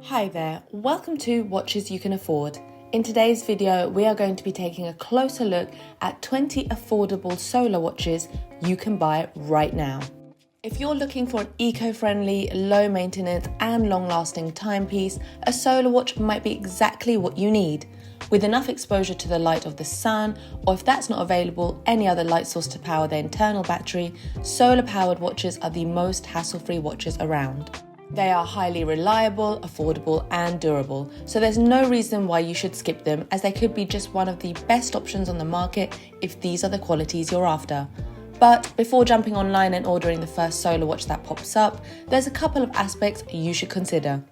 Hi there, welcome to Watches You Can Afford. In today's video, we are going to be taking a closer look at 20 affordable solar watches you can buy right now. If you're looking for an eco-friendly, low-maintenance and long-lasting timepiece, a solar watch might be exactly what you need. With enough exposure to the light of the sun, or if that's not available, any other light source to power the internal battery, solar-powered watches are the most hassle-free watches around. They are highly reliable, affordable and durable, so there's no reason why you should skip them, as they could be just one of the best options on the market if these are the qualities you're after. But before jumping online and ordering the first solar watch that pops up, there's a couple of aspects you should consider.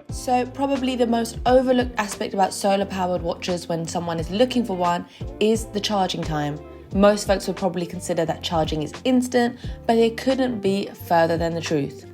So probably the most overlooked aspect about solar powered watches when someone is looking for one is the charging time. Most folks would probably consider that charging is instant, but it couldn't be further than the truth.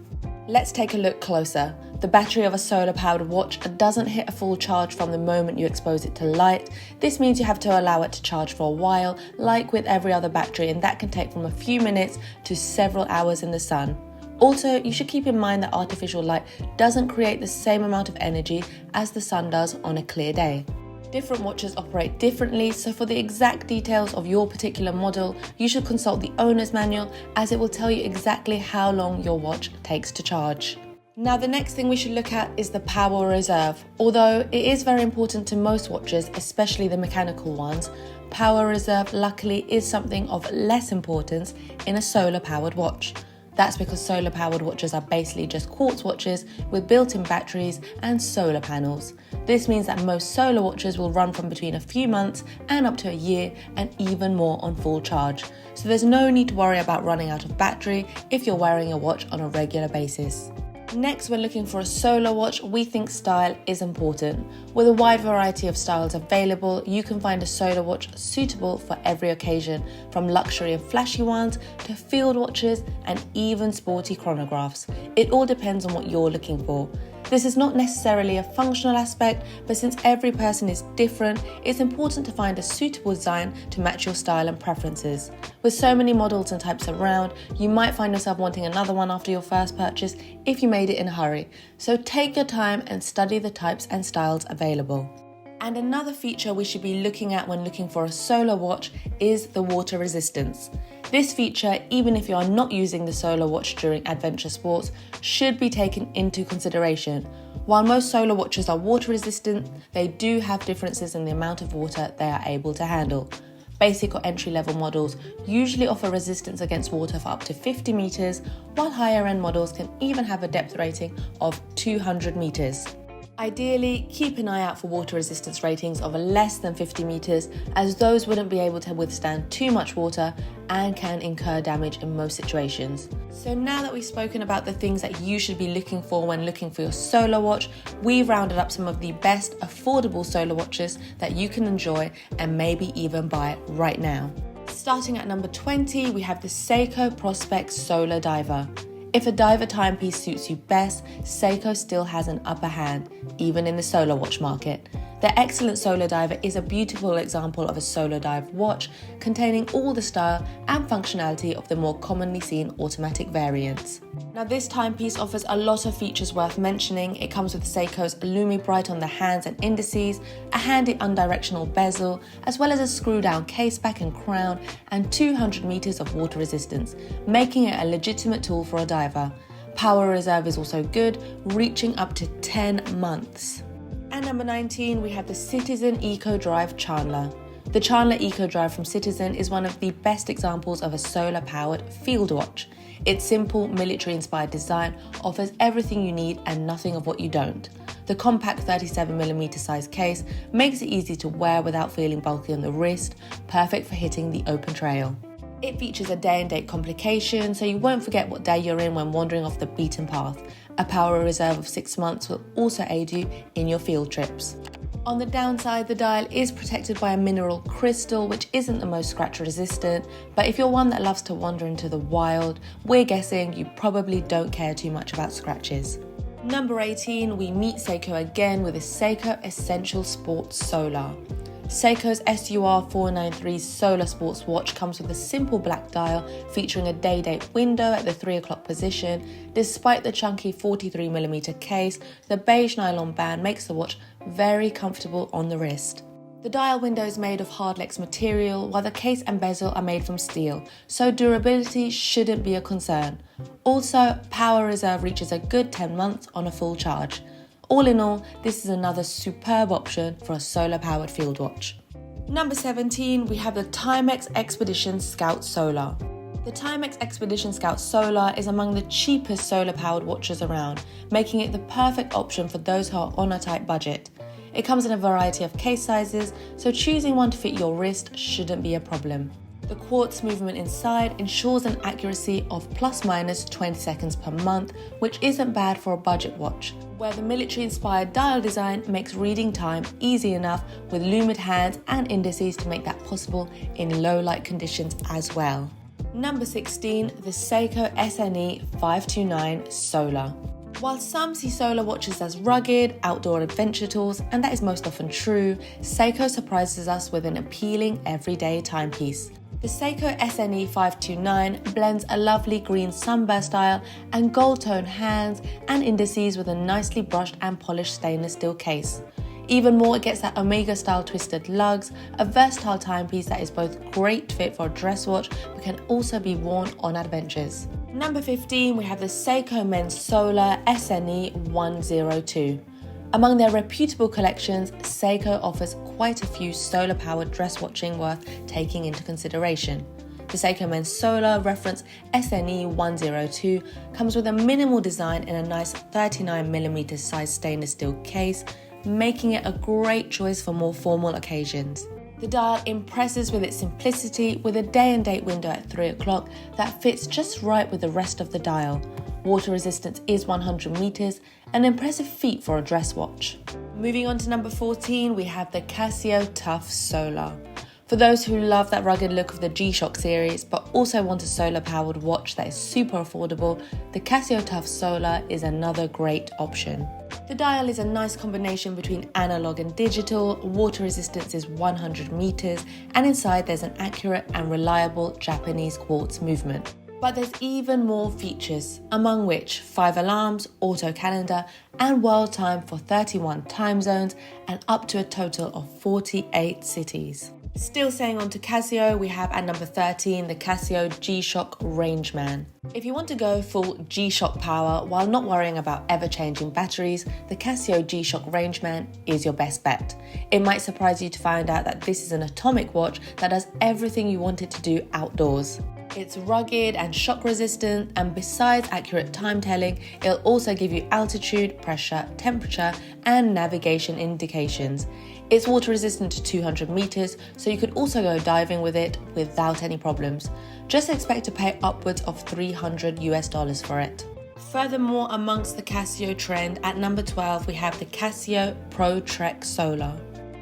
Let's take a look closer. The battery of a solar-powered watch doesn't hit a full charge from the moment you expose it to light. This means you have to allow it to charge for a while, like with every other battery, and that can take from a few minutes to several hours in the sun. Also, you should keep in mind that artificial light doesn't create the same amount of energy as the sun does on a clear day. Different watches operate differently, so for the exact details of your particular model, you should consult the owner's manual, as it will tell you exactly how long your watch takes to charge. Now, the next thing we should look at is the power reserve. Although it is very important to most watches, especially the mechanical ones, power reserve luckily is something of less importance in a solar powered watch. That's because solar powered watches are basically just quartz watches with built-in batteries and solar panels. This means that most solar watches will run from between a few months and up to a year, and even more on full charge. So there's no need to worry about running out of battery if you're wearing a watch on a regular basis. Next, when looking for a solar watch, we think style is important. With a wide variety of styles available, you can find a solar watch suitable for every occasion, from luxury and flashy ones to field watches and even sporty chronographs. It all depends on what you're looking for. This is not necessarily a functional aspect, but since every person is different, it's important to find a suitable design to match your style and preferences. With so many models and types around, you might find yourself wanting another one after your first purchase if you made it in a hurry. So take your time and study the types and styles available. And another feature we should be looking at when looking for a solar watch is the water resistance. This feature, even if you are not using the solar watch during adventure sports, should be taken into consideration. While most solar watches are water resistant, they do have differences in the amount of water they are able to handle. Basic or entry-level models usually offer resistance against water for up to 50 meters, while higher-end models can even have a depth rating of 200 meters. Ideally, keep an eye out for water resistance ratings of less than 50 meters, as those wouldn't be able to withstand too much water and can incur damage in most situations. So now that we've spoken about the things that you should be looking for when looking for your solar watch, we've rounded up some of the best affordable solar watches that you can enjoy and maybe even buy right now. Starting at number 20, we have the Seiko Prospex Solar Diver. If a diver timepiece suits you best, Seiko still has an upper hand, even in the solar watch market. The excellent Solar Diver is a beautiful example of a solar dive watch, containing all the style and functionality of the more commonly seen automatic variants. Now, this timepiece offers a lot of features worth mentioning. It comes with Seiko's Lumi-Bright on the hands and indices, a handy unidirectional bezel, as well as a screw-down caseback and crown, and 200 meters of water resistance, making it a legitimate tool for a diver. Power reserve is also good, reaching up to 10 months. And number 19, we have the Citizen Eco Drive Chandler. The Chandler Eco Drive from Citizen is one of the best examples of a solar-powered field watch. Its simple, military-inspired design offers everything you need and nothing of what you don't. The compact 37mm size case makes it easy to wear without feeling bulky on the wrist, perfect for hitting the open trail. It features a day and date complication, so you won't forget what day you're in when wandering off the beaten path. A power reserve of 6 months will also aid you in your field trips. On the downside, the dial is protected by a mineral crystal, which isn't the most scratch resistant, but if you're one that loves to wander into the wild, we're guessing you probably don't care too much about scratches. Number 18, we meet Seiko again with the Seiko Essential Sport Solar. Seiko's SUR896 Solar Sports watch comes with a simple black dial featuring a day-date window at the 3 o'clock position. Despite the chunky 43mm case, the beige nylon band makes the watch very comfortable on the wrist. The dial window is made of hardlex material, while the case and bezel are made from steel, so durability shouldn't be a concern. Also, power reserve reaches a good 10 months on a full charge. All in all, this is another superb option for a solar-powered field watch. Number 17, we have the Timex Expedition Scout Solar. The Timex Expedition Scout Solar is among the cheapest solar-powered watches around, making it the perfect option for those who are on a tight budget. It comes in a variety of case sizes, so choosing one to fit your wrist shouldn't be a problem. The quartz movement inside ensures an accuracy of plus-minus 20 seconds per month, which isn't bad for a budget watch, where the military-inspired dial design makes reading time easy enough with lumed hands and indices to make that possible in low-light conditions as well. Number 16, the Seiko SUP896 Solar. While some see solar watches as rugged, outdoor adventure tools, and that is most often true, Seiko surprises us with an appealing everyday timepiece. The Seiko SUP896 blends a lovely green sunburst dial and gold-toned hands and indices with a nicely brushed and polished stainless steel case. Even more, it gets that Omega-style twisted lugs, a versatile timepiece that is both great fit for a dress watch but can also be worn on adventures. Number 15, we have the Seiko Men's Solar SNE102. Among their reputable collections, Seiko offers quite a few solar-powered dress watching worth taking into consideration. The Seiko Men's Solar reference SNE102 comes with a minimal design in a nice 39mm size stainless steel case, making it a great choice for more formal occasions. The dial impresses with its simplicity, with a day and date window at 3 o'clock that fits just right with the rest of the dial. Water resistance is 100 meters, an impressive feat for a dress watch. Moving on to number 14, we have the Casio Tough Solar. For those who love that rugged look of the G-Shock series, but also want a solar-powered watch that is super affordable, the Casio Tough Solar is another great option. The dial is a nice combination between analog and digital, water resistance is 100 meters, and inside there's an accurate and reliable Japanese quartz movement. But there's even more features, among which 5 alarms, auto calendar, and world time for 31 time zones, and up to a total of 48 cities. Still staying on to Casio, we have at number 13 the Casio G-Shock Rangeman. If you want to go full G-Shock power while not worrying about ever-changing batteries, the Casio G-Shock Rangeman is your best bet. It might surprise you to find out that this is an atomic watch that does everything you want it to do outdoors. It's rugged and shock resistant, and besides accurate time telling, it'll also give you altitude, pressure, temperature, and navigation indications. It's water resistant to 200 meters, so you could also go diving with it without any problems. Just expect to pay upwards of $300 for it. Furthermore, amongst the Casio trend, at number 12, we have the Casio Pro Trek Solar.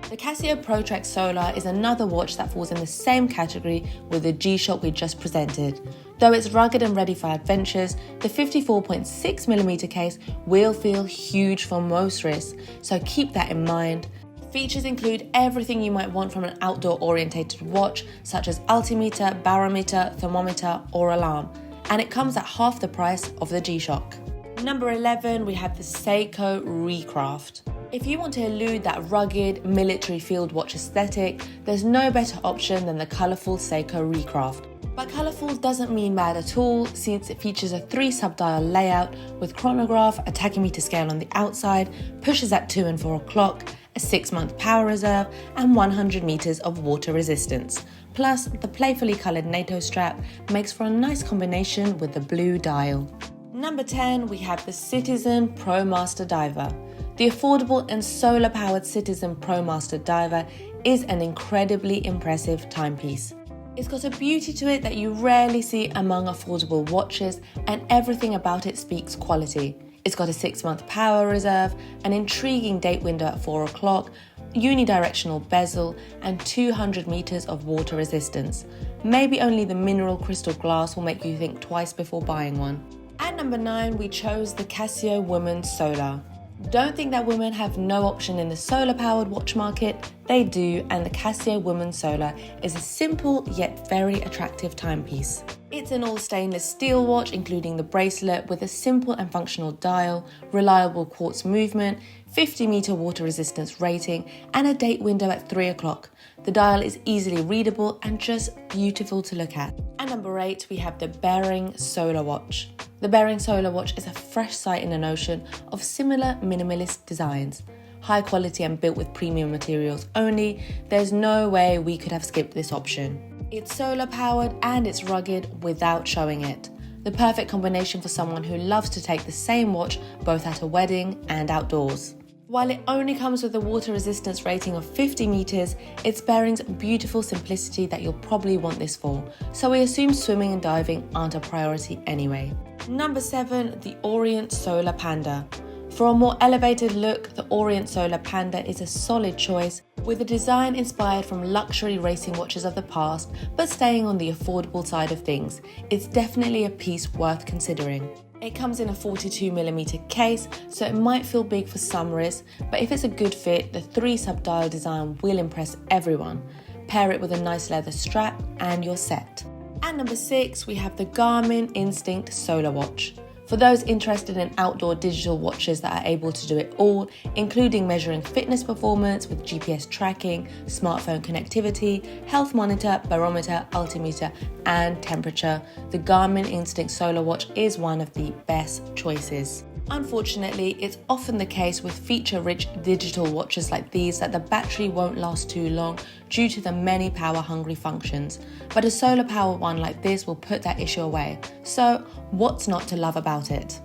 The Casio Pro Trek Solar is another watch that falls in the same category with the G-Shock we just presented. Though it's rugged and ready for adventures, the 54.6mm case will feel huge for most wrists, so keep that in mind. Features include everything you might want from an outdoor-orientated watch, such as altimeter, barometer, thermometer, or alarm, and it comes at half the price of the G-Shock. Number 11, we have the Seiko Recraft. If you want to elude that rugged, military field watch aesthetic, there's no better option than the colourful Seiko Recraft. But colourful doesn't mean bad at all, since it features a 3 sub-dial layout with chronograph, a tachymeter scale on the outside, pushes at 2 and 4 o'clock, a 6-month power reserve, and 100 meters of water resistance. Plus, the playfully coloured NATO strap makes for a nice combination with the blue dial. Number 10, we have the Citizen Promaster Diver. The affordable and solar-powered Citizen Promaster Diver is an incredibly impressive timepiece. It's got a beauty to it that you rarely see among affordable watches, and everything about it speaks quality. It's got a 6-month power reserve, an intriguing date window at 4 o'clock, unidirectional bezel, and 200 meters of water resistance. Maybe only the mineral crystal glass will make you think twice before buying one. At number 9, we chose the Casio Woman Solar. Don't think that women have no option in the solar-powered watch market. They do, and the Casio Woman Solar is a simple yet very attractive timepiece. It's an all-stainless steel watch, including the bracelet, with a simple and functional dial, reliable quartz movement, 50-meter water resistance rating, and a date window at 3 o'clock. The dial is easily readable and just beautiful to look at. And number 8, we have the Bering Solar Watch. The Bering Solar Watch is a fresh sight in an ocean of similar minimalist designs. High quality and built with premium materials only, there's no way we could have skipped this option. It's solar powered and it's rugged without showing it. The perfect combination for someone who loves to take the same watch both at a wedding and outdoors. While it only comes with a water resistance rating of 50 meters, it's Bering's beautiful simplicity that you'll probably want this for, so we assume swimming and diving aren't a priority anyway. Number 7, the Orient Solar Panda. For a more elevated look, the Orient Solar Panda is a solid choice, with a design inspired from luxury racing watches of the past, but staying on the affordable side of things. It's definitely a piece worth considering. It comes in a 42mm case, so it might feel big for some wrists, but if it's a good fit, the 3 sub-dial design will impress everyone. Pair it with a nice leather strap and you're set. At number 6, we have the Garmin Instinct Solar Watch. For those interested in outdoor digital watches that are able to do it all, including measuring fitness performance with GPS tracking, smartphone connectivity, health monitor, barometer, altimeter, and temperature, the Garmin Instinct Solar Watch is one of the best choices. Unfortunately, it's often the case with feature-rich digital watches like these that the battery won't last too long due to the many power-hungry functions, but a solar-powered one like this will put that issue away. So, what's not to love about it?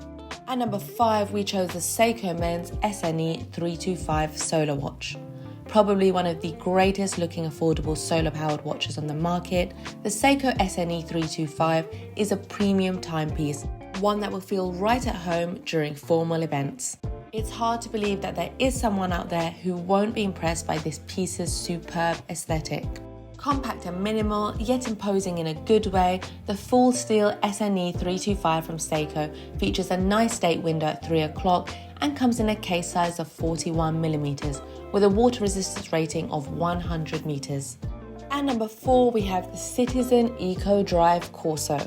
At number 5, we chose the Seiko Men's SNE325 Solar Watch. Probably one of the greatest looking affordable solar-powered watches on the market, the Seiko SNE325 is a premium timepiece, one that will feel right at home during formal events. It's hard to believe that there is someone out there who won't be impressed by this piece's superb aesthetic. Compact and minimal, yet imposing in a good way, the full steel SNE325 from Seiko features a nice date window at 3 o'clock and comes in a case size of 41mm with a water resistance rating of 100 meters. At number 4, we have the Citizen Eco Drive Corso.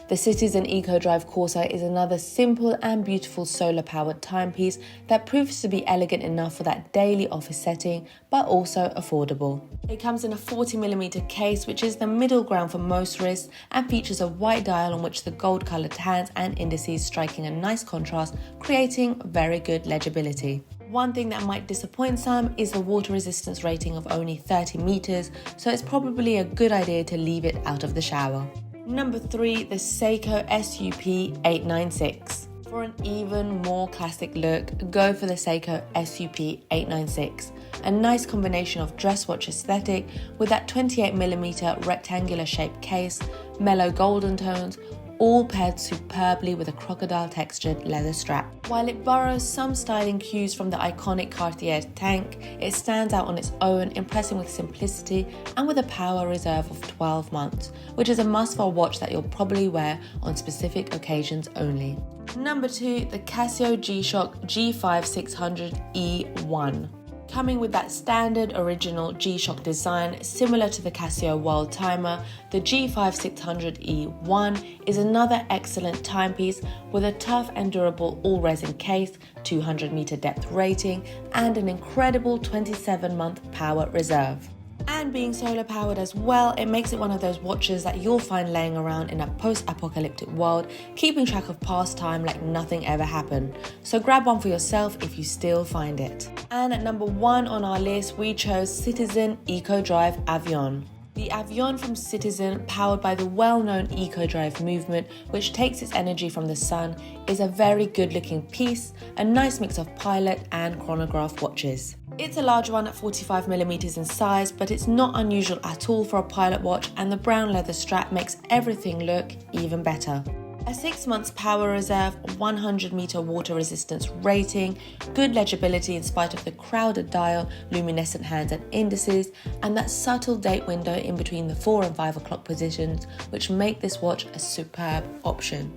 The Citizen Eco Drive Corso is another simple and beautiful solar-powered timepiece that proves to be elegant enough for that daily office setting, but also affordable. It comes in a 40mm case, which is the middle ground for most wrists, and features a white dial on which the gold-coloured hands and indices striking a nice contrast, creating very good legibility. One thing that might disappoint some is the water resistance rating of only 30 meters, so it's probably a good idea to leave it out of the shower. Number 3, the Seiko SUP896. For an even more classic look, go for the Seiko SUP896. A nice combination of dress watch aesthetic with that 28mm rectangular shaped case, mellow golden tones, all paired superbly with a crocodile textured leather strap. While it borrows some styling cues from the iconic Cartier tank, it stands out on its own, impressing with simplicity and with a power reserve of 12 months, which is a must for a watch that you'll probably wear on specific occasions only. Number 2, the Casio G-Shock G5600E1. Coming with that standard original G-Shock design similar to the Casio World Timer, the G5600E1 is another excellent timepiece with a tough and durable all-resin case, 200-meter depth rating, and an incredible 27-month power reserve. And being solar powered as well, it makes it one of those watches that you'll find laying around in a post-apocalyptic world, keeping track of past time like nothing ever happened. So grab one for yourself if you still find it. And at number 1 on our list, we chose Citizen Eco Drive AVION. The AVION from Citizen, powered by the well-known Eco Drive movement, which takes its energy from the sun, is a very good-looking piece, a nice mix of pilot and chronograph watches. It's a large one at 45mm in size, but it's not unusual at all for a pilot watch, and the brown leather strap makes everything look even better. A 6 months power reserve, 100-meter water resistance rating, good legibility in spite of the crowded dial, luminescent hands and indices, and that subtle date window in between the 4 and 5 o'clock positions, which make this watch a superb option.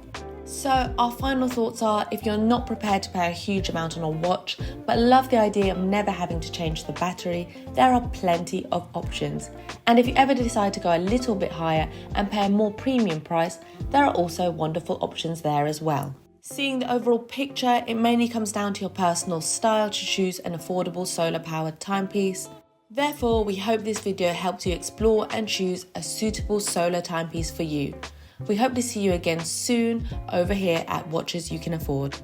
So our final thoughts are, if you're not prepared to pay a huge amount on a watch, but love the idea of never having to change the battery, there are plenty of options. And if you ever decide to go a little bit higher and pay a more premium price, there are also wonderful options there as well. Seeing the overall picture, it mainly comes down to your personal style to choose an affordable solar-powered timepiece. Therefore, we hope this video helps you explore and choose a suitable solar timepiece for you. We hope to see you again soon over here at Watches You Can Afford.